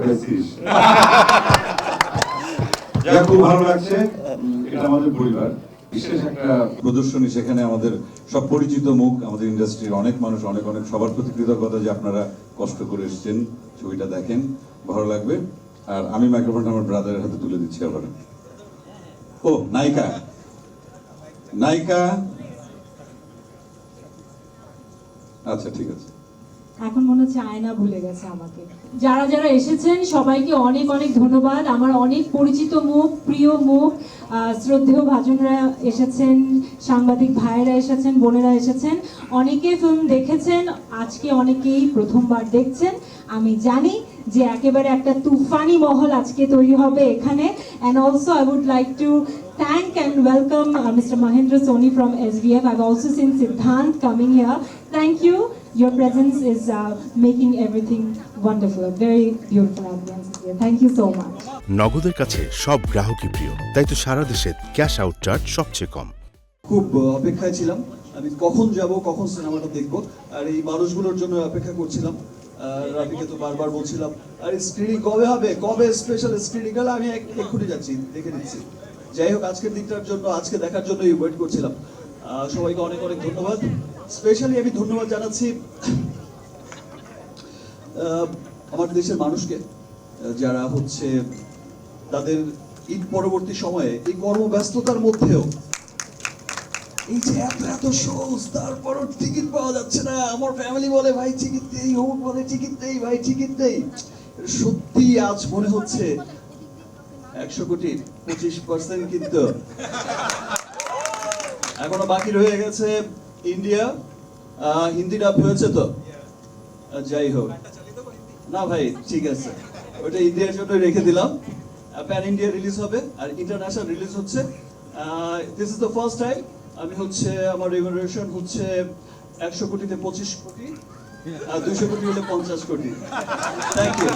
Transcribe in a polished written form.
পেয়েছিস। যা খুব ভালো লাগছে, এটা আমাদের পরিবার, বিশেষ একটা প্রদর্শনী, সেখানে আমাদের সব পরিচিত মুখ, আমাদের ইন্ডাস্ট্রির অনেক মানুষ, অনেক অনেক সবার প্রতি কৃতজ্ঞতা যে আপনারা কষ্ট করে এসেছেন, ছবিটা দেখেন, ভালো লাগবে। আর আমি মাইক্রোফোনটা আমার ব্রাদারের হাতে তুলে দিচ্ছি আবার। ও নায়িকা, নায়িকা, আচ্ছা ঠিক আছে। এখন মনে হচ্ছে আয়না ভুলে গেছে আমাকে। যারা যারা এসেছেন সবাইকে অনেক অনেক ধন্যবাদ। আমার অনেক পরিচিত মুখ, প্রিয় মুখ, শ্রদ্ধেয় ভাজনরা এসেছেন, সাংবাদিক ভাইয়েরা এসেছেন, বোনেরা এসেছেন, অনেকে ফিল্ম দেখেছেন, আজকে অনেকেই প্রথমবার দেখছেন। আমি জানি যে একেবারে একটা তুফানি মহল আজকে তৈরি হবে এখানে। And also I would like to thank and welcome Mr. Mahendra Soni from SVF. I've also seen Siddhant coming here. Thank you. Your presence is making everything wonderful. A very beautiful ambience here. Thank you so much. নগদের কাছে সব গ্রাহকই প্রিয়, তাই তো সারা দেশে cash out charge সবচেয়ে কম। খুব অপেক্ষায় ছিলাম আমি কখন যাব, কখন সিনেমাটা দেখব, আর এই মানুষগুলোর জন্য অপেক্ষা করছিলাম। রাফিকে তো বারবার বলছিলাম আর স্ক্রিনিং কবে হবে, কবে স্পেশাল স্ক্রিনিং হলে আমি এক্ষুনি যাচ্ছি, দেখে নিচ্ছি। যাই হোক, আজকের দিনটার জন্য, আজকে দেখার জন্যই ওয়েট করছিলাম। সবাইকে অনেক অনেক ধন্যবাদ। স্পেশালি আমি ধন্যবাদ জানাচ্ছি আমার দেশের মানুষকে, যারা হচ্ছে তাদের ঈদ পরবর্তী সময়ে এই কর্মব্যস্ততার মধ্যেও এই যে এত এত শোজ, তারপরও টিকিট পাওয়া যাচ্ছে না। আমার ফ্যামিলি বলে ভাই টিকিট দেই, হোক বলে টিকিট দেই, ভাই টিকিট দেই। সত্যি আজ মনে হচ্ছে 100 কোটির 25% কিন্তু এখনো বাকি রয়ে গেছে ইন্ডিয়া। হিন্দি ডাব হয়েছে তো, যাই হোক না ভাই, ঠিক আছে, ওটা ইন্ডিয়ার জন্য রেখে দিলাম। প্যান ইন্ডিয়া রিলিজ হবে আর ইন্টারন্যাশনাল রিলিজ হচ্ছে। This is the first time আমি হচ্ছে আমার রেমুনারেশন হচ্ছে 100 কোটিতে 25 কোটি, আর 200 কোটি হলে 50 কোটি। Thank you.